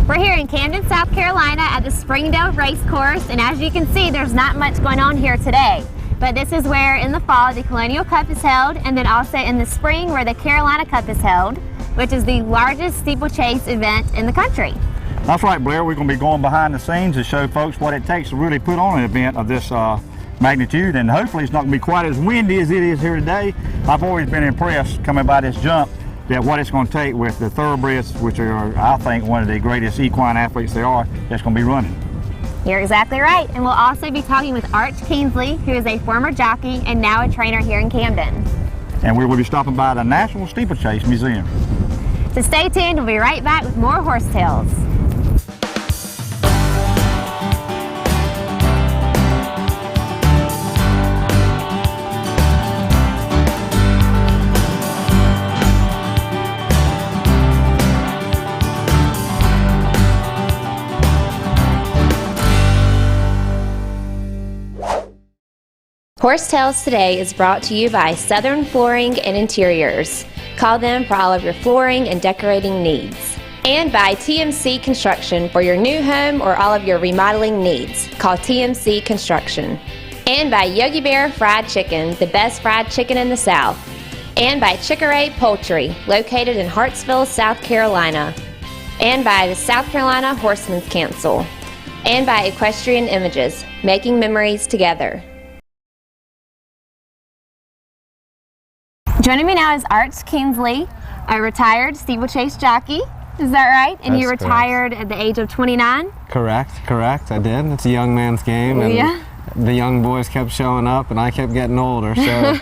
We're here in Camden, South Carolina at the Springdale Race Course, and as you can see, there's not much going on here today. But this is where in the fall the Colonial Cup is held, and then also in the spring where the Carolina Cup is held, which is the largest steeplechase event in the country. That's right, Blair. We're going to be going behind the scenes to show folks what it takes to really put on an event of this magnitude, and hopefully it's not going to be quite as windy as it is here today. I've always been impressed coming by this jump that what it's going to take with the thoroughbreds, which are, I think, one of the greatest equine athletes there are, that's going to be running. You're exactly right, and we'll also be talking with Arch Kingsley, who is a former jockey and now a trainer here in Camden. And we will be stopping by the National Steeplechase Museum. So stay tuned, we'll be right back with more horse tales. Horse Tales today is brought to you by Southern Flooring and Interiors. Call them for all of your flooring and decorating needs. And by TMC Construction for your new home or all of your remodeling needs. Call TMC Construction. And by Yogi Bear Fried Chicken, the best fried chicken in the South. And by Chick-A-Ray Poultry, located in Hartsville, South Carolina. And by the South Carolina Horsemen's Council. And by Equestrian Images, making memories together. Joining me now is Arch Kingsley, a retired steeplechase jockey. Is that right? And That's you retired correct. at the age of 29? Correct. I did. It's a young man's game, and yeah. The young boys kept showing up, and I kept getting older, so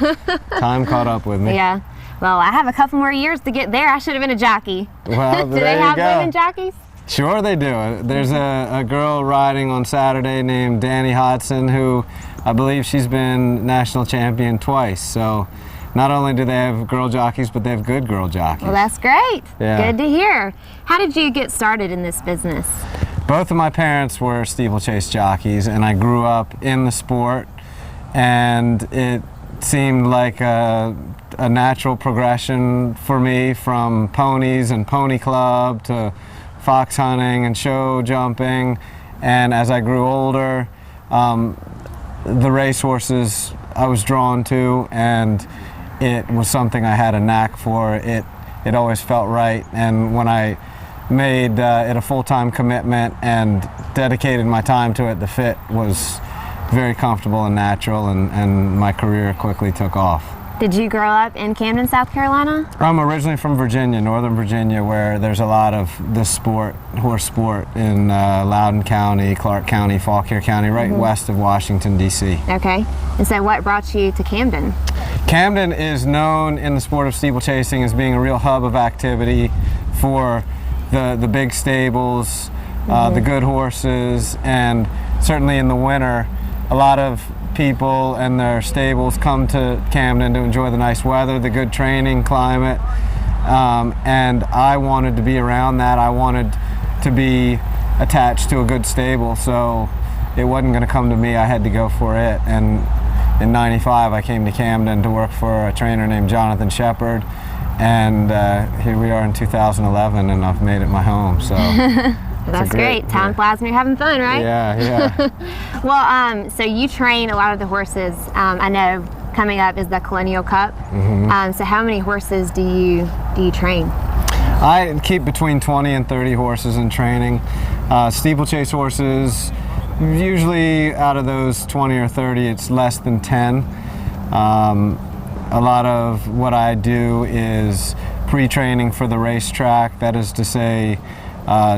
time caught up with me. Yeah. Well, I have a couple more years to get there. I should have been a jockey. Well, Do they have women jockeys? Sure they do. There's a girl riding on Saturday named Danny Hodson, who I believe she's been national champion twice. So not only do they have girl jockeys, but they have good girl jockeys. Well, that's great. Yeah. Good to hear. How did you get started in this business? Both of my parents were steeplechase jockeys, and I grew up in the sport, and it seemed like a natural progression for me from ponies and pony club to fox hunting and show jumping. And as I grew older, the racehorses I was drawn to, and it was something I had a knack for. It always felt right, and when I made it a full-time commitment and dedicated my time to it, the fit was very comfortable and natural, and my career quickly took off. Did you grow up in Camden, South Carolina? I'm originally from Virginia, Northern Virginia, where there's a lot of this sport, horse sport, in Loudoun County, Clark County, Fauquier County, right west of Washington, D.C. Okay. And so what brought you to Camden? Camden is known in the sport of steeplechasing as being a real hub of activity for the big stables, the good horses, and certainly in the winter, a lot of people and their stables come to Camden to enjoy the nice weather, the good training climate, and I wanted to be around that. I wanted to be attached to a good stable, so it wasn't going to come to me. I had to go for it. And in '95, I came to Camden to work for a trainer named Jonathan Shepard, and here we are in 2011, and I've made it my home. So that's great. Time flies when you're having fun, right? Yeah. Well, so you train a lot of the horses. I know coming up is the Colonial Cup. So how many horses do you train? I keep between 20 and 30 horses in training. Steeplechase horses, usually out of those 20 or 30, it's less than 10. A lot of what I do is pre-training for the racetrack. That is to say,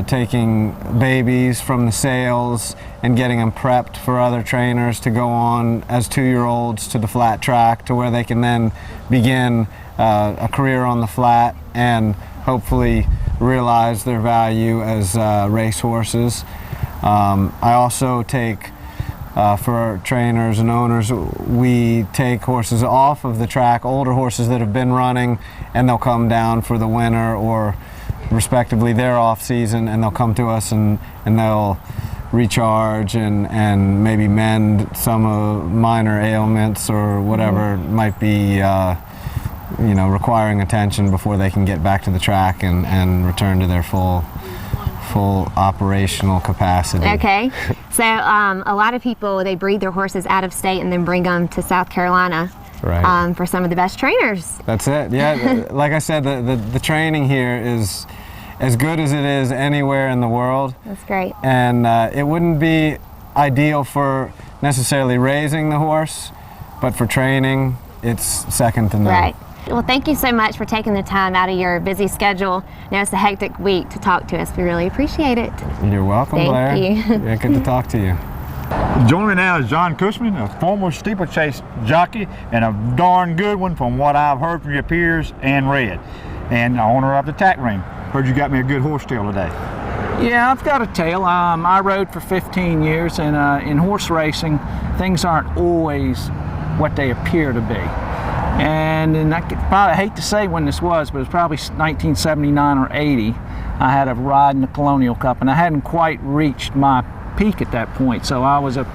taking babies from the sales and getting them prepped for other trainers to go on as 2-year-olds to the flat track, to where they can then begin a career on the flat and hopefully realize their value as racehorses. I also take, for trainers and owners, we take horses off of the track, older horses that have been running, and they'll come down for the winter or respectively their off season, and they'll come to us and they'll recharge and maybe mend some minor ailments or whatever might be requiring attention before they can get back to the track and return to their full full operational capacity. Okay. So a lot of people, they breed their horses out of state and then bring them to South Carolina. Right. For some of the best trainers. That's it. Yeah. Like I said, the training here is as good as it is anywhere in the world. That's great. And it wouldn't be ideal for necessarily raising the horse, but for training, it's second to none. Right. Well, thank you so much for taking the time out of your busy schedule. I know it's a hectic week to talk to us. We really appreciate it. You're welcome, Blair. Thank you. Yeah, good to talk to you. Joining me now is John Cushman, a former steeplechase jockey and a darn good one from what I've heard from your peers and read. And owner of the Tack Ring. Heard you got me a good horse tail today. Yeah, I've got a tail. I rode for 15 years, and in horse racing, things aren't always what they appear to be. And I hate to say when this was, but it was probably 1979 or 80. I had a ride in the Colonial Cup, and I hadn't quite reached my peak at that point, so I was an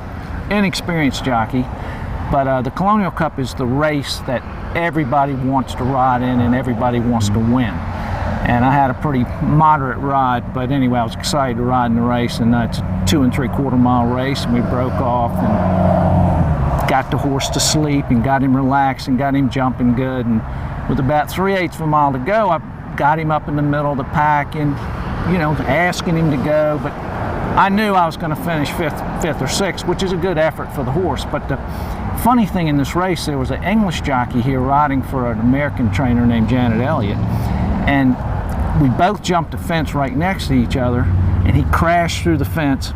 inexperienced jockey. But the Colonial Cup is the race that everybody wants to ride in and everybody wants to win. And I had a pretty moderate ride, but anyway, I was excited to ride in the race, and it's a 2 3/4 mile race, and we broke off and got the horse to sleep and got him relaxed and got him jumping good. And with about 3/8 of a mile to go, I got him up in the middle of the pack and, you know, asking him to go, but I knew I was going to finish fifth or sixth, which is a good effort for the horse. But the funny thing in this race, there was an English jockey here riding for an American trainer named Janet Elliott, and we both jumped a fence right next to each other, and he crashed through the fence,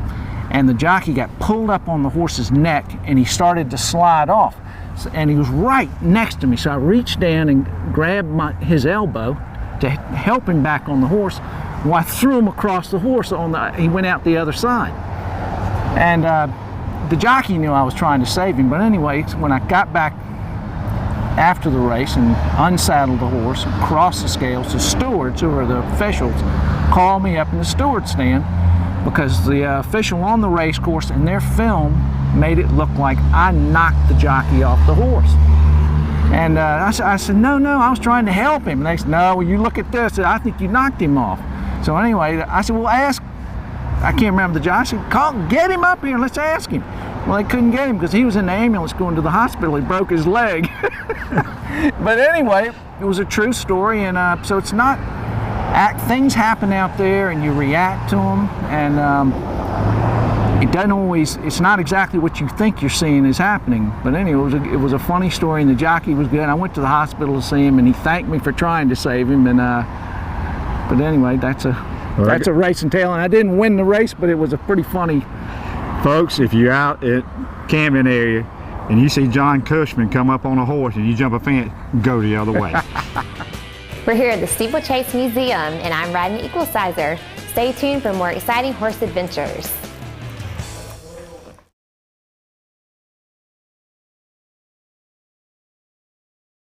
and the jockey got pulled up on the horse's neck, and he started to slide off. And he was right next to me, so I reached down and grabbed his elbow to help him back on the horse. Well, I threw him across the horse. He went out the other side. And the jockey knew I was trying to save him, but anyway, when I got back after the race and unsaddled the horse and crossed the scales, the stewards, who are the officials, called me up in the steward stand because the official on the race course in their film made it look like I knocked the jockey off the horse. And I said, no, I was trying to help him. And they said, no, well, you look at this, I think you knocked him off. So anyway, I said, well, ask, I can't remember the jockey. I said, get him up here, let's ask him. Well, they couldn't get him because he was in the ambulance going to the hospital. He broke his leg. But anyway, it was a true story, and so it's not, things happen out there and you react to them, and it doesn't always, it's not exactly what you think you're seeing is happening. But anyway, it was a funny story, and the jockey was good. I went to the hospital to see him, and he thanked me for trying to save him. And but anyway, that's a racing tale, and I didn't win the race, but it was a pretty funny. Folks, if you're out at Camden area and you see John Cushman come up on a horse and you jump a fence, go the other way. We're here at the Steeplechase Museum, and I'm riding the Equalizer. Stay tuned for more exciting horse adventures.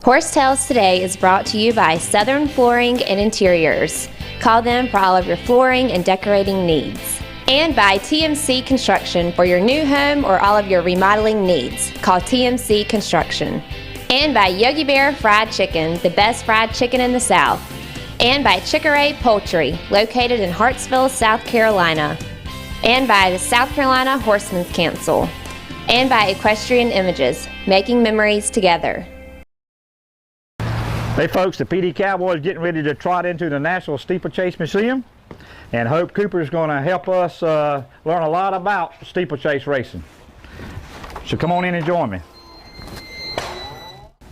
Horse Tales Today is brought to you by Southern Flooring and Interiors. Call them for all of your flooring and decorating needs. And by TMC Construction for your new home or all of your remodeling needs. Call TMC Construction. And by Yogi Bear Fried Chicken, the best fried chicken in the South. And by Chick-A-Ray Poultry, located in Hartsville, South Carolina. And by the South Carolina Horsemen's Council. And by Equestrian Images, making memories together. Hey folks, the PD Cowboys getting ready to trot into the National Steeplechase Museum, and Hope Cooper is going to help us learn a lot about steeplechase racing. So come on in and join me.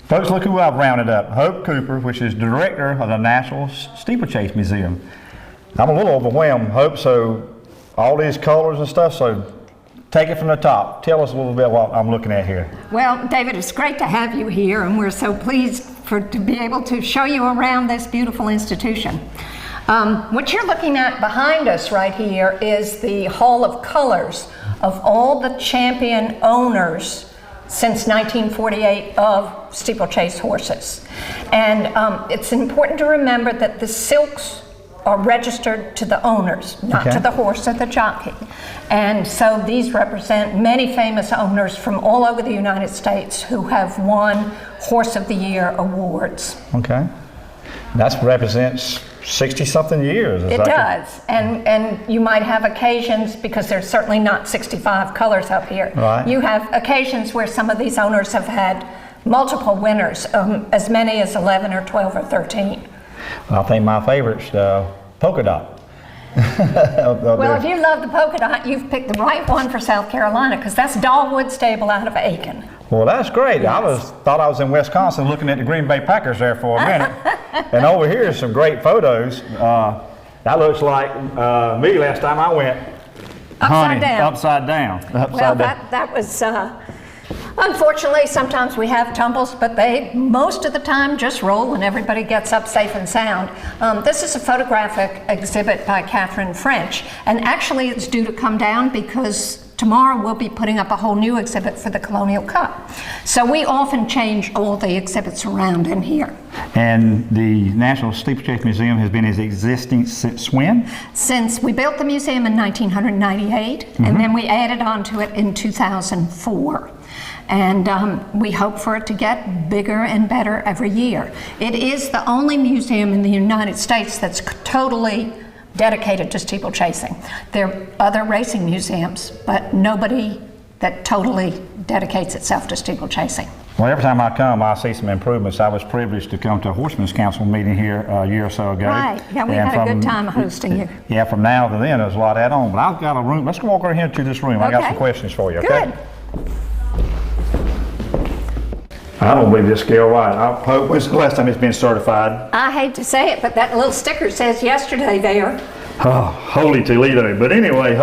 Folks, look who I've rounded up. Hope Cooper, which is director of the National Steeplechase Museum. I'm a little overwhelmed, Hope, so all these colors and stuff, so take it from the top. Tell us a little bit what I'm looking at here. Well, David, it's great to have you here, and we're so pleased to be able to show you around this beautiful institution. What you're looking at behind us right here is the Hall of Colors of all the champion owners since 1948 of steeplechase horses. And it's important to remember that the silks are registered to the owners, not to the horse or the jockey. And so these represent many famous owners from all over the United States who have won Horse of the Year awards. Okay. That represents 60-something years. It does, and you might have occasions, because there's certainly not 65 colors up here. Right. You have occasions where some of these owners have had multiple winners, as many as 11 or 12 or 13. I think my favorite's polka dot. Well, if you love the polka dot, you've picked the right one for South Carolina, because that's Dogwood Stable out of Aiken. Well, that's great. Yes. Thought I was in Wisconsin looking at the Green Bay Packers there for a minute. And over here is some great photos. That looks like me last time I went hunting. Upside down. Well, that was, unfortunately, sometimes we have tumbles, but they, most of the time, just roll and everybody gets up safe and sound. This is a photographic exhibit by Catherine French, and actually it's due to come down because tomorrow we'll be putting up a whole new exhibit for the Colonial Cup. So we often change all the exhibits around in here. And the National Steeplechase Museum has been existing since when? Since we built the museum in 1998, and then we added on to it in 2004. And we hope for it to get bigger and better every year. It is the only museum in the United States that's totally dedicated to steeplechasing. There are other racing museums, but nobody that totally dedicates itself to steeplechasing. Well, every time I come, I see some improvements. I was privileged to come to a Horsemen's Council meeting here a year or so ago. Right, yeah, we had a good time hosting you. Yeah, from now to then, there's a lot add on. But I've got a room. Let's go walk right here to this room. I got some questions for you, okay? Good. I don't believe this scale right. When's the last time it's been certified? I hate to say it, but that little sticker says yesterday there. Oh, holy Toledo. But anyway,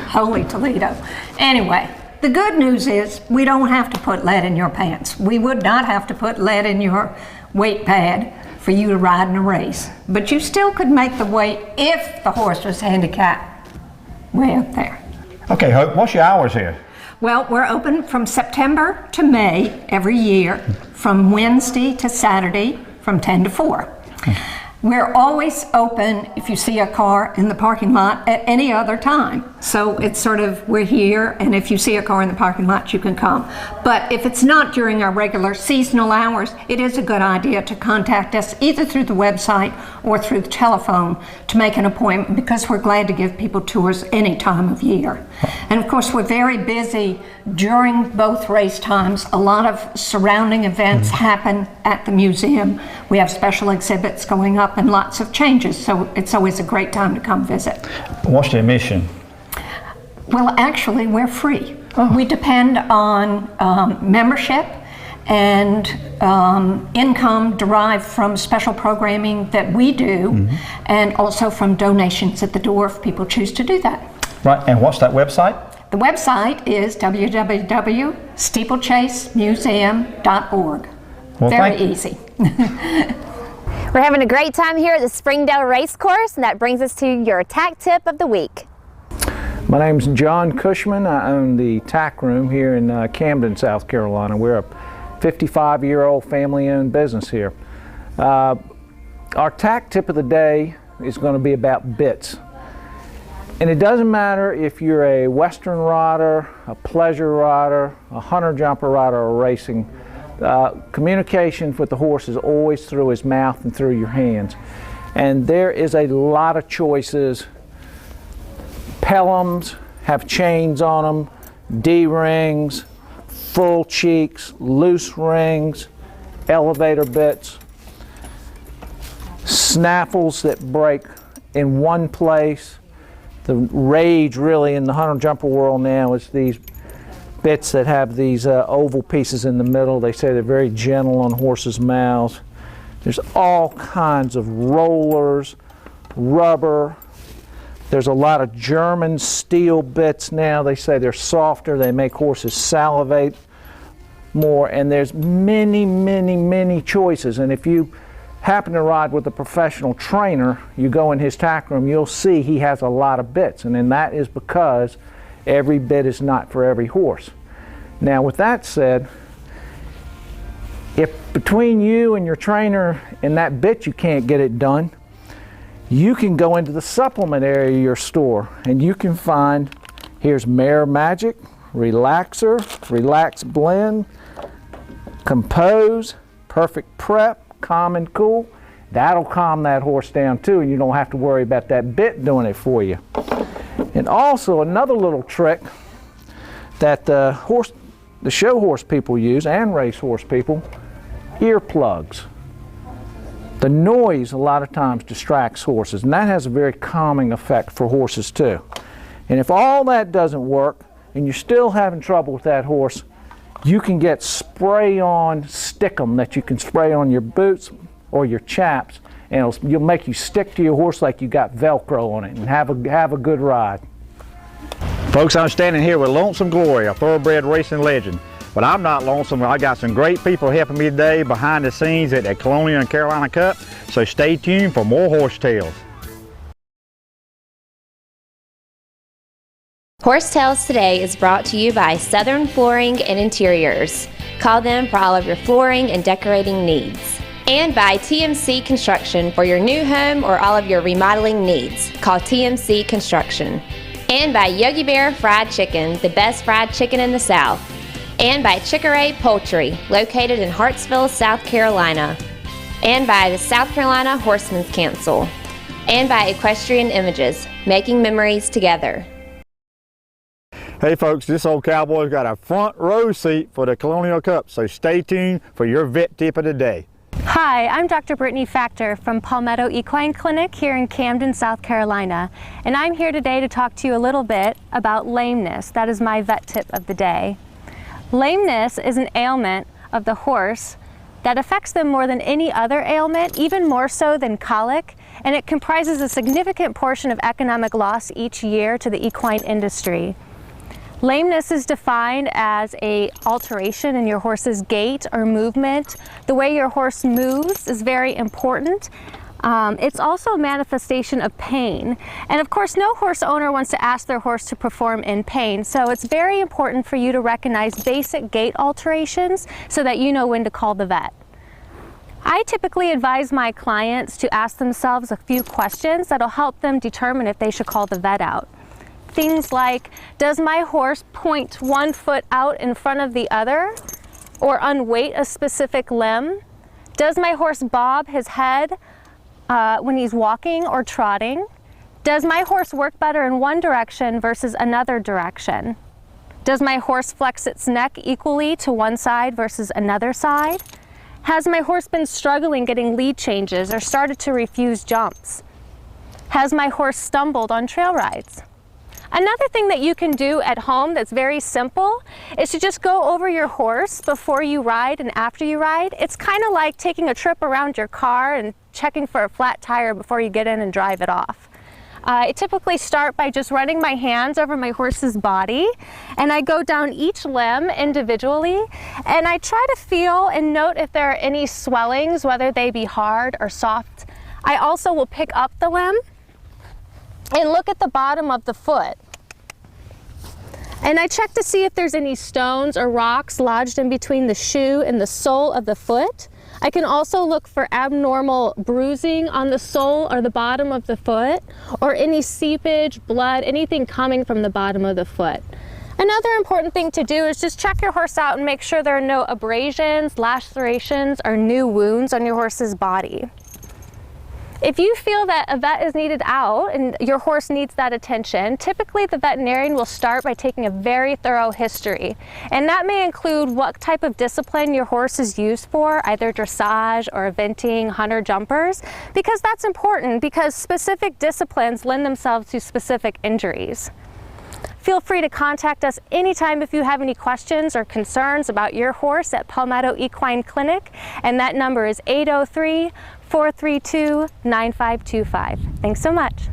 Holy Toledo. Anyway, the good news is we don't have to put lead in your pants. We would not have to put lead in your weight pad for you to ride in a race. But you still could make the weight if the horse was handicapped way up there. Okay, Hope, what's your hours here? Well, we're open from September to May every year, from Wednesday to Saturday from 10 to 4. We're always open if you see a car in the parking lot at any other time. So it's sort of, we're here, and if you see a car in the parking lot, you can come. But if it's not during our regular seasonal hours, it is a good idea to contact us either through the website or through the telephone to make an appointment, because we're glad to give people tours any time of year. And of course, we're very busy during both race times. A lot of surrounding events happen at the museum. We have special exhibits going up and lots of changes, so it's always a great time to come visit. What's the admission? Well, actually, we're free. We depend on membership and income derived from special programming that we do, and also from donations at the door if people choose to do that. Right, and what's that website? The website is www.steeplechasemuseum.org. Well, very easy. We're having a great time here at the Springdale Race Course, and that brings us to your tack tip of the week. My name's John Cushman. I own the tack room here in Camden, South Carolina. We're a 55-year-old family-owned business here. Our tack tip of the day is going to be about bits. And it doesn't matter if you're a Western rider, a pleasure rider, a hunter-jumper rider, or racing. Communication with the horse is always through his mouth and through your hands. And there is a lot of choices. Pelhams have chains on them, D-rings, full cheeks, loose rings, elevator bits, snaffles that break in one place. The rage really in the hunter-jumper world now is these bits that have these oval pieces in the middle. They say they're very gentle on horses' mouths. There's all kinds of rollers, rubber. There's a lot of German steel bits now. They say they're softer. They make horses salivate more. And there's many, many, many choices. And if you happen to ride with a professional trainer, you go in his tack room, you'll see he has a lot of bits. And then that is because every bit is not for every horse. Now, with that said, if between you and your trainer and that bit you can't get it done, you can go into the supplement area of your store and you can find, here's Mare Magic, Relaxer, Relax Blend, Compose, Perfect Prep, Calm and Cool, That'll calm that horse down too, and you don't have to worry about that bit doing it for you. And also another little trick that the show horse people use, and race horse people, earplugs. The noise a lot of times distracts horses, and that has a very calming effect for horses too. And if all that doesn't work and you're still having trouble with that horse, you can get spray-on stickum that you can spray on your boots or your chaps, and you'll make you stick to your horse like you got Velcro on it, and have a good ride. Folks, I'm standing here with Lonesome Glory, a thoroughbred racing legend. But I'm not lonesome. I got some great people helping me today behind the scenes at the Colonial Carolina Cup, so stay tuned for more horse tales. Horse Tales Today is brought to you by Southern Flooring and Interiors. Call them for all of your flooring and decorating needs. And by TMC Construction for your new home or all of your remodeling needs. Call TMC Construction. And by Yogi Bear Fried Chicken, the best fried chicken in the South. And by Chick-A-Ray Poultry, located in Hartsville, South Carolina. And by the South Carolina Horsemen's Council. And by Equestrian Images, making memories together. Hey folks, this old cowboy's got a front row seat for the Colonial Cup, so stay tuned for your vet tip of the day. Hi, I'm Dr. Brittany Factor from Palmetto Equine Clinic here in Camden, South Carolina, and I'm here today to talk to you a little bit about lameness. That is my vet tip of the day. Lameness is an ailment of the horse that affects them more than any other ailment, even more so than colic, and it comprises a significant portion of economic loss each year to the equine industry. Lameness is defined as an alteration in your horse's gait or movement. The way your horse moves is very important. It's also a manifestation of pain. And of course, no horse owner wants to ask their horse to perform in pain. So it's very important for you to recognize basic gait alterations so that you know when to call the vet. I typically advise my clients to ask themselves a few questions that'll help them determine if they should call the vet out. Things like, does my horse point one foot out in front of the other or unweight a specific limb? Does my horse bob his head when he's walking or trotting? Does my horse work better in one direction versus another direction? Does my horse flex its neck equally to one side versus another side? Has my horse been struggling getting lead changes or started to refuse jumps? Has my horse stumbled on trail rides? Another thing that you can do at home that's very simple is to just go over your horse before you ride and after you ride. It's kind of like taking a trip around your car and checking for a flat tire before you get in and drive it off. I typically start by just running my hands over my horse's body, and I go down each limb individually, and I try to feel and note if there are any swellings, whether they be hard or soft. I also will pick up the limb and look at the bottom of the foot. And I check to see if there's any stones or rocks lodged in between the shoe and the sole of the foot. I can also look for abnormal bruising on the sole or the bottom of the foot, or any seepage, blood, anything coming from the bottom of the foot. Another important thing to do is just check your horse out and make sure there are no abrasions, lacerations, or new wounds on your horse's body. If you feel that a vet is needed out and your horse needs that attention, typically the veterinarian will start by taking a very thorough history. And that may include what type of discipline your horse is used for, either dressage or eventing, hunter jumpers, because that's important because specific disciplines lend themselves to specific injuries. Feel free to contact us anytime if you have any questions or concerns about your horse at Palmetto Equine Clinic, and that number is 803-432-9525. Thanks so much.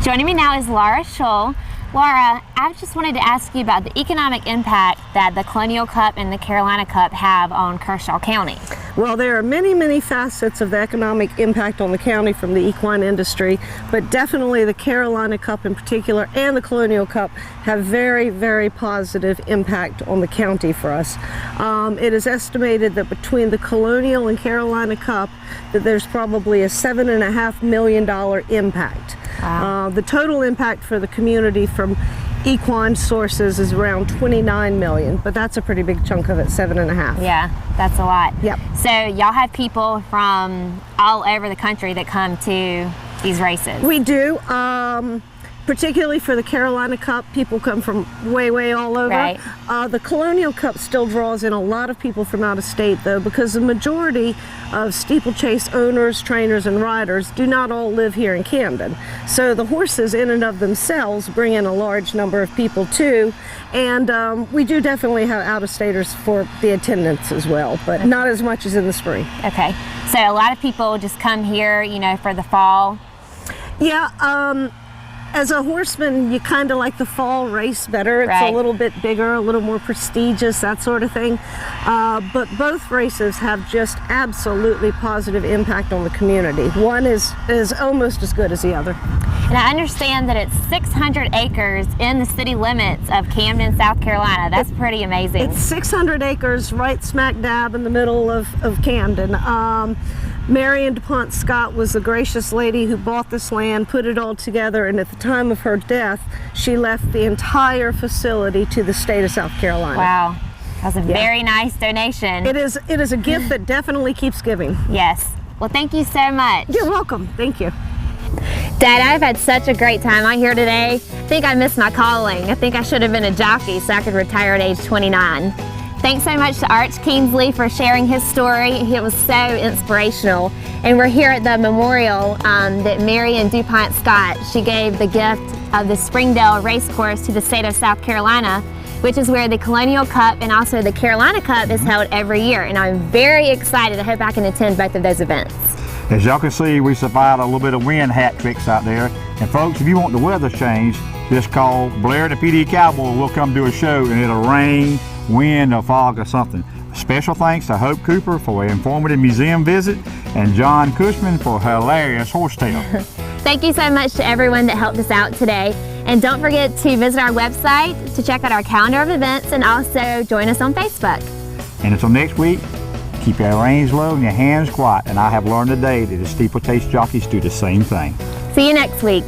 Joining me now is Laura Schull. Laura, I just wanted to ask you about the economic impact that the Colonial Cup and the Carolina Cup have on Kershaw County. Well, there are many, many facets of the economic impact on the county from the equine industry, but definitely the Carolina Cup in particular and the Colonial Cup have very, very positive impact on the county for us. It is estimated that between the Colonial and Carolina Cup that there's probably a $7.5 million impact. Wow. The total impact for the community from equine sources is around 29 million, but that's a pretty big chunk of it, 7.5. Yeah, that's a lot. Yep. So y'all have people from all over the country that come to these races. We do. Particularly for the Carolina Cup, people come from way all over. Right. The Colonial Cup still draws in a lot of people from out of state, though, because the majority of steeplechase owners, trainers, and riders do not all live here in Camden. So the horses in and of themselves bring in a large number of people too, and we do definitely have out-of-staters for the attendance as well, but not as much as in the spring. Okay, so a lot of people just come here, you know, for the fall. Yeah, as a horseman, you kind of like the fall race better. It's Right. a little bit bigger, a little more prestigious, that sort of thing. But both races have just absolutely positive impact on the community. One is almost as good as the other. And I understand that it's 600 acres in the city limits of Camden, South Carolina. That's pretty amazing. It's 600 acres right smack dab in the middle of Camden. Marion DuPont Scott was the gracious lady who bought this land, put it all together, and at the time of her death, she left the entire facility to the state of South Carolina. Wow, that was a very nice donation. It is a gift that definitely keeps giving. Yes. Well, thank you so much. You're welcome. Thank you. Dad, I've had such a great time out here today. I think I missed my calling. I think I should have been a jockey so I could retire at age 29. Thanks so much to Arch Kingsley for sharing his story. It was so inspirational. And we're here at the memorial that Marion DuPont Scott, she gave the gift of the Springdale Race Course to the state of South Carolina, which is where the Colonial Cup and also the Carolina Cup is held every year. And I'm very excited. I hope I can attend both of those events. As y'all can see, we survived a little bit of wind hat tricks out there. And folks, if you want the weather change, just call Blair the PD Cowboy. We'll come do a show and it'll rain, wind, or fog or something. Special thanks to Hope Cooper for an informative museum visit and John Cushman for hilarious horsetail. Thank you so much to everyone that helped us out today. And don't forget to visit our website to check out our calendar of events and also join us on Facebook. And until next week, keep your reins low and your hands quiet. And I have learned today that the steeplechase jockeys do the same thing. See you next week.